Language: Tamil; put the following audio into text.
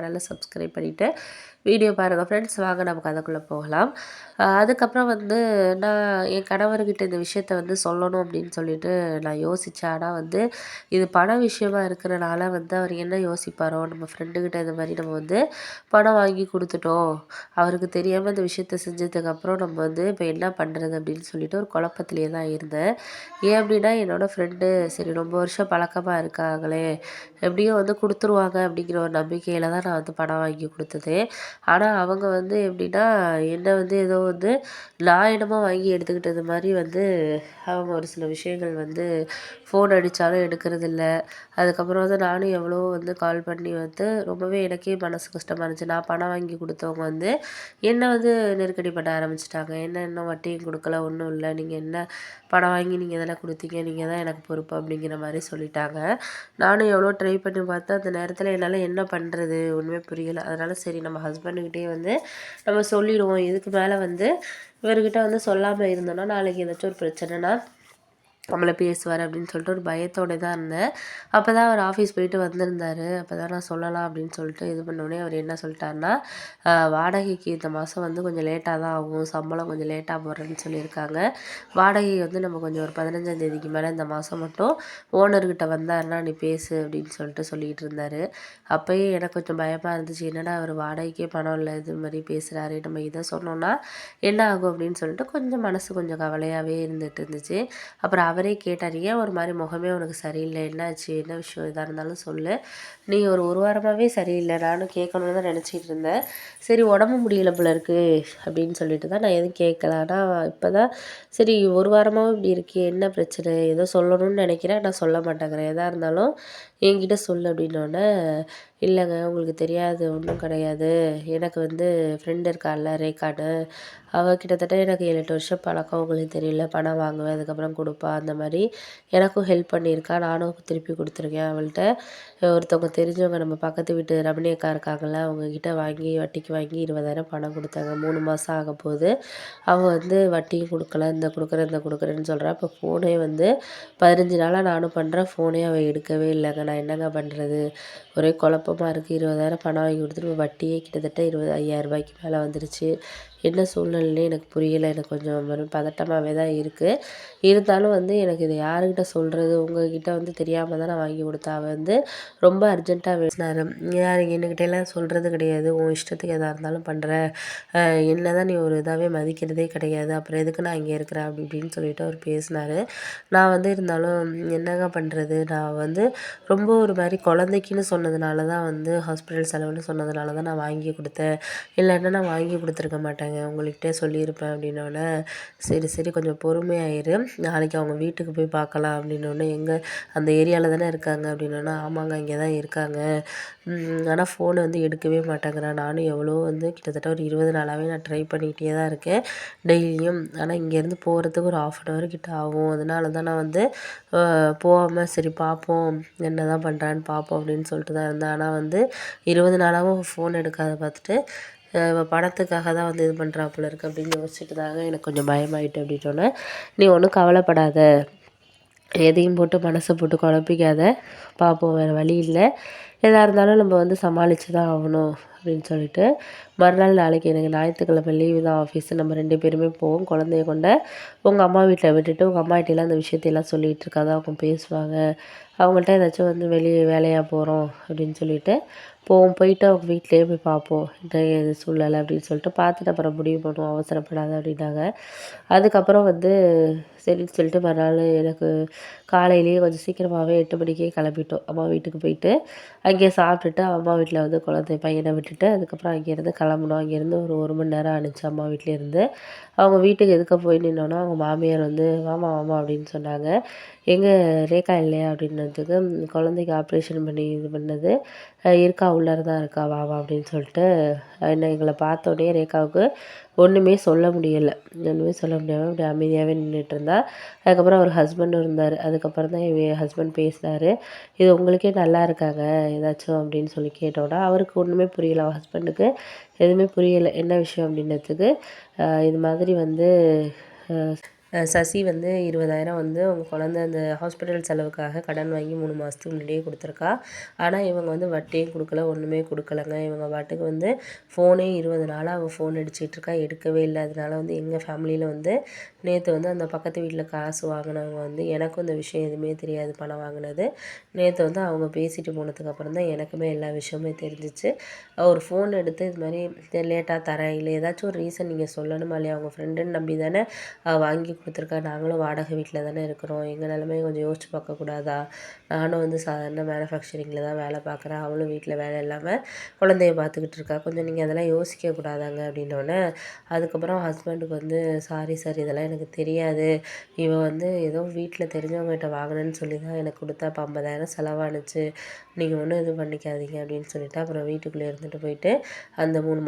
சேனலை சப்ஸ்கிரைப் பண்ணிவிட்டு வீடியோ பாருங்கள் ஃப்ரெண்ட்ஸ். வாங்க நம்ம கதைக்குள்ளே போகலாம். அதுக்கப்புறம் வந்து நான் என் கணவர்கிட்ட இந்த விஷயத்த வந்து சொல்லணும் அப்படின்னு சொல்லிட்டு நான் யோசித்தேன். ஆனால் வந்து இது பண விஷயமா இருக்கிறனால வந்து அவர் என்ன யோசிப்பாரோ, நம்ம ஃப்ரெண்டுக்கிட்ட இந்த மாதிரி நம்ம வந்து பணம் வாங்கி கொடுத்துட்டோம், அவருக்கு தெரியாமல் இந்த விஷயத்த செஞ்சதுக்கப்புறம் நம்ம வந்து இப்போ என்ன பண்ணுறது அப்படின்னு சொல்லிட்டு ஒரு குழப்பத்திலே தான் இருந்தேன். ஏன் அப்படின்னா என்னோடய ஃப்ரெண்டு சரி ரொம்ப வருஷம் பழக்கமாக இருக்காங்களே, எப்படியும் வந்து கொடுத்துருவாங்க அப்படிங்கிற ஒரு நம்பிக்கையில் தான் நான் வந்து பணம் வாங்கி கொடுத்தது. ஆனால் அவங்க வந்து எப்படின்னா என்ன வந்து ஏதோ வந்து நான் என்னமோ வாங்கி எடுத்துக்கிட்டது மாதிரி வந்து அவங்க ஒரு சில விஷயங்கள் வந்து ஃபோன் அடித்தாலும் எடுக்கிறதில்ல. அதுக்கப்புறம் வந்து நானும் எவ்வளோ வந்து கால் பண்ணி வந்து ரொம்பவே எனக்கே மனசு கஷ்டமாக இருந்துச்சு. நான் பணம் வாங்கி கொடுத்தவங்க வந்து என்ன வந்து நெருக்கடி பண்ண ஆரம்பிச்சிட்டாங்க. என்ன இன்னும் வட்டியும் கொடுக்கல, ஒன்றும் இல்லை, நீங்கள் என்ன பணம் வாங்கி நீங்கள் தானே கொடுத்தீங்க, நீங்கள் தான் எனக்கு பொறுப்பு அப்படிங்கிற மாதிரி சொல்லிட்டாங்க. நானும் எவ்வளோ ட்ரை பண்ணி பார்த்தேன். அந்த நேரத்தில் என்னால் என்ன பண்ணுறது ஒன்றுமே புரியலை. அதனால் சரி நம்ம ஹஸ்பண்டுக்கிட்டே வந்து நம்ம சொல்லிடுவோம். இதுக்கு மேலே வந்து இவர்கிட்ட வந்து சொல்லாமல் இருந்தோம்னா நாளைக்கு ஏதாச்சும் ஒரு பிரச்சனைனா நம்மளை பேசுவார் அப்படின்னு சொல்லிட்டு ஒரு பயத்தோடு தான் இருந்தேன். அப்போ தான் அவர் ஆஃபீஸ் போயிட்டு வந்திருந்தார். அப்போ தான் நான் சொல்லலாம் அப்படின்னு சொல்லிட்டு இது பண்ணோடனே அவர் என்ன சொல்லிட்டாருன்னா, வாடகைக்கு இந்த மாதம் வந்து கொஞ்சம் லேட்டாக தான் ஆகும், சம்பளம் கொஞ்சம் லேட்டாக போடுறேன்னு சொல்லியிருக்காங்க. வாடகை வந்து நம்ம கொஞ்சம் ஒரு 15ஆம் தேதிக்கு மேலே இந்த மாதம் மட்டும் ஓனர்கிட்ட வந்தாருன்னா நீ பேசு அப்படின்னு சொல்லிட்டு சொல்லிகிட்டு இருந்தார். அப்போயே எனக்கு கொஞ்சம் பயமாக இருந்துச்சு. என்னடா அவர் வாடகைக்கே பணம் இல்லை, இது மாதிரி பேசுகிறாரு, நம்ம இதை சொன்னோன்னா என்ன ஆகும் அப்படின்னு சொல்லிட்டு கொஞ்சம் மனசு கொஞ்சம் கவலையாகவே இருந்துச்சு. அப்புறம் அவரே கேட்டார், ஏன் ஒரு மாதிரி முகமே உனக்கு சரியில்லை, என்னாச்சு, என்ன விஷயம், எதாக இருந்தாலும் சொல்லு, நீ ஒரு வாரமாகவே சரியில்லை, நானும் கேட்கணுன்னு தான் நினச்சிட்டு இருந்தேன், சரி உடம்பு முடியல போல இருக்குது அப்படின்னு சொல்லிட்டு தான் நான் எதுவும் கேட்கல. ஆனால் இப்போ தான் சரி ஒரு வாரமாகவும் இப்படி இருக்கே, என்ன பிரச்சனை, ஏதோ சொல்லணும்னு நினைக்கிறேன் ஆனால் சொல்ல மாட்டேங்கிறேன், எதாக இருந்தாலும் என்கிட்ட சொல்லு அப்படின்னோடனே, இல்லைங்க உங்களுக்கு தெரியாது ஒன்றும் கிடையாது, எனக்கு வந்து ஃப்ரெண்டு இருக்காள்ல ரேகான்னு, அவள் கிட்டத்தட்ட எனக்கு 7-8 வருஷம் பழக்கம், உங்களுக்கு தெரியல, பணம் வாங்குவேன் அதுக்கப்புறம் கொடுப்பா, அந்த மாதிரி எனக்கும் ஹெல்ப் பண்ணியிருக்கா, நானும் திருப்பி கொடுத்துருக்கேன் அவள்கிட்ட. ஒருத்தவங்க தெரிஞ்சவங்க நம்ம பக்கத்து வீட்டு ரமணி அக்கா இருக்காங்கள்ல, அவங்கக்கிட்ட வாங்கி வட்டிக்கு வாங்கி 20,000 பணம் கொடுத்தாங்க. 3 மாதம் ஆக போகுது. அவள் வந்து வட்டியும் கொடுக்கல, இந்த கொடுக்குறேன் இந்த கொடுக்குறேன்னு சொல்கிறா. இப்போ ஃபோனே வந்து 15 நாளாக நானும் பண்ணுறேன், ஃபோனே அவள் எடுக்கவே இல்லைங்க. நான் என்னங்க பண்ணுறது, ஒரே குழப்பமாக இருக்குது. 20,000 பணம் வாங்கி கொடுத்துட்டு வட்டியே கிட்டத்தட்ட 50,000 ரூபாய்க்கு மேலே வந்துருச்சு. என்ன சூழ்நிலைன்னே எனக்கு புரியலை. எனக்கு கொஞ்சம் பதட்டமாகவே தான் இருக்குது. இருந்தாலும் வந்து எனக்கு இதை யாருக்கிட்ட சொல்கிறது, உங்கள்கிட்ட வந்து தெரியாமல் தான் நான் வாங்கி கொடுத்தேன். அவள் வந்து ரொம்ப அர்ஜென்ட்டாக பேசினாரு. யார் என்கிட்டலாம் சொல்கிறது கிடையாது, உன் இஷ்டத்துக்கு எதாக இருந்தாலும் பண்ணுற, என்ன தான் நீ ஒரு இதாகவே மதிக்கிறதே கிடையாது, அப்புறம் எதுக்கு நான் இங்கே இருக்கிறேன் அப்படி இப்படின்னு சொல்லிட்டு அவர் பேசினார். நான் வந்து இருந்தாலும் என்னங்க பண்ணுறது, நான் வந்து ரொம்ப ஒரு மாதிரி குழந்தைக்குன்னு சொன்னதுனால தான் வந்து ஹாஸ்பிட்டல் செலவுன்னு சொன்னதுனால தான் நான் வாங்கி கொடுத்தேன், இல்லைன்னா நான் வாங்கி கொடுத்துருக்க மாட்டேங்க, உங்கள்கிட்டே சொல்லியிருப்பேன் அப்படின்னோடனே, சரி சரி கொஞ்சம் பொறுமையாயிரு, நாளைக்கு அவங்க வீட்டுக்கு போய் பார்க்கலாம் அப்படின்னோடனே, எங்கே அந்த ஏரியாவில் தானே இருக்காங்க அப்படின்னோடனே, ஆமாங்க இங்கே தான் இருக்காங்க, ஆனால் ஃபோனை வந்து எடுக்கவே மாட்டேங்கிறேன், நானும் எவ்வளோ வந்து கிட்டத்தட்ட ஒரு 20 நாளாகவே நான் ட்ரை பண்ணிக்கிட்டே தான் இருக்கேன் டெய்லியும், ஆனால் இங்கேருந்து போகிறதுக்கு ஒரு 1/2 கிட்ட ஆகும், அதனால தான் நான் வந்து போகாமல் சரி பார்ப்போம் என்ன தான் பண்ணுறான்னு பார்ப்போம் அப்படின்னு சொல்லிட்டு தான் இருந்தேன். ஆனால் வந்து 20 நாளாகவும் ஃபோன் எடுக்காத பார்த்துட்டு பணத்துக்காக தான் வந்து இது பண்ணுறாப்புல இருக்குது அப்படின்னு யோசிச்சுட்டு தாங்க எனக்கு கொஞ்சம் பயமாயிட்டு. அப்படின்னோடனே, நீ ஒன்றும் கவலைப்படாத, எதையும் போட்டு மனசை போட்டு குழப்பிக்காத, பார்ப்போம் வேறு வழி இல்லை, எதாக இருந்தாலும் நம்ம வந்து சமாளித்து தான் ஆகணும் அப்படின்னு சொல்லிட்டு, மறுநாள் நாளைக்கு எனக்கு ஞாயிற்றுக்கிழமை லீவு தான் ஆஃபீஸு, நம்ம 2 பேருமே போவோம், குழந்தைய கொண்ட உங்கள் அம்மா வீட்டில் விட்டுட்டு உங்கள் அம்மாகிட்டலாம் அந்த விஷயத்தையெல்லாம் சொல்லிகிட்டு இருக்காத, அவங்க பேசுவாங்க, அவங்கள்ட்ட ஏதாச்சும் வந்து வெளியே வேலையாக போகிறோம் அப்படின்னு சொல்லிட்டு போவோம், போயிட்டு அவங்க வீட்டிலேயே போய் பார்ப்போம் என்ன ஏது சூழ்நிலை அப்படின்னு சொல்லிட்டு பார்த்துட்டு அப்புறம் முடிவு பண்ணுவோம், அவசரப்படாத அப்படின்னாங்க. அதுக்கப்புறம் வந்து சரின்னு சொல்லிட்டு மறுநாள் எனக்கு காலையிலேயே கொஞ்சம் சீக்கிரமாகவே 8 மணிக்கே கிளம்பிட்டோம். அம்மா வீட்டுக்கு போயிட்டு அங்கேயே சாப்பிட்டுட்டு அம்மா வீட்டில் வந்து குழந்தை பையனை விட்டுட்டு அதுக்கப்புறம் அங்கேருந்து கிளம்புனோம். அங்கேருந்து ஒரு 1 மணி நேரம் ஆணுச்சு அம்மா வீட்டிலேருந்து. அவங்க வீட்டுக்கு எதுக்க போய் நின்னோன்னா, அவங்க மாமியார் வந்து வாம்மா வாம்மா அப்படின்னு சொன்னாங்க. எங்கே ரேகா இல்லையா அப்படின்னதுக்கு, குழந்தைக்கு ஆப்ரேஷன் பண்ணி இது பண்ணது இருக்கா, உள்ளார தான் இருக்கா, வா வா அப்படின்னு சொல்லிட்டு எங்களை பார்த்தோன்னே ரேகாவுக்கு ஒன்றுமே சொல்ல முடியலை. ஒன்றுமே சொல்ல முடியாமல் அப்படி அமைதியாகவே நின்றுட்டு இருந்தா. அதுக்கப்புறம் அவர் ஹஸ்பண்டும் இருந்தார். அதுக்கப்புறம் தான் என் ஹஸ்பண்ட் பேசினார். இது உங்களுக்கே நல்லா இருக்காங்க ஏதாச்சும் அப்படின்னு சொல்லி கேட்டோன்னா, அவருக்கு ஒன்றுமே புரியல. அவர் ஹஸ்பண்டுக்கு எதுவுமே புரியலை என்ன விஷயம் அப்படின்னதுக்கு, இது மாதிரி வந்து சசி வந்து 20,000 வந்து அவங்க குழந்த அந்த ஹாஸ்பிட்டல் செலவுக்காக கடன் வாங்கி 3 மாதத்துக்கு முன்னாடியே கொடுத்துருக்கா. ஆனால் இவங்க வந்து வட்டியும் கொடுக்கல, ஒன்றுமே கொடுக்கலங்க. இவங்க பாட்டுக்கு வந்து ஃபோனே 20 நாளாக அவள் ஃபோன் அடிச்சிட்டு இருக்கா, எடுக்கவே இல்லை. அதனால வந்து எங்கள் ஃபேமிலியில் வந்து நேற்று வந்து அந்த பக்கத்து வீட்டில் காசு வாங்கினவங்க வந்து எனக்கும் இந்த விஷயம் எதுவுமே தெரியாது, பணம் வாங்கினது. நேற்று வந்து அவங்க பேசிட்டு போனதுக்கப்புறம் தான் எனக்குமே எல்லா விஷயமே தெரிஞ்சிச்சு. ஒரு ஃபோன் எடுத்து இது மாதிரி லேட்டாக தரேன், இல்லை ஏதாச்சும் ஒரு ரீசன் நீங்கள் சொல்லணுமா இல்லையா? அவங்க ஃப்ரெண்டுன்னு நம்பி தானே வாங்கி கொடுத்துருக்கா. நாங்களும் வாடகை வீட்டில் தானே இருக்கிறோம், எங்கள் நிலமையை கொஞ்சம் யோசிச்சு பார்க்கக்கூடாதா? நானும் வந்து சாதாரண மேனுஃபேக்சரிங்கில் தான் வேலை பார்க்குறேன், அவளும் வீட்டில் வேலை இல்லாமல் குழந்தைய பார்த்துக்கிட்டு இருக்கா, கொஞ்சம் நீங்கள் அதெல்லாம் யோசிக்கக்கூடாதாங்க அப்படின்னோடனே, அதுக்கப்புறம் ஹஸ்பண்டுக்கு வந்து சாரி சார், இதெல்லாம் எனக்கு தெரியாது, இவன் வந்து ஏதோ வீட்டில் தெரிஞ்சவங்ககிட்ட வாங்கினேன்னு சொல்லி தான் எனக்கு கொடுத்தா, இப்போ 50,000 செலவானுச்சு, நீங்கள் ஒன்றும் இது பண்ணிக்காதீங்க அப்படின்னு சொல்லிவிட்டு அப்புறம் வீட்டுக்குள்ளே இருந்துட்டு போயிட்டு அந்த 3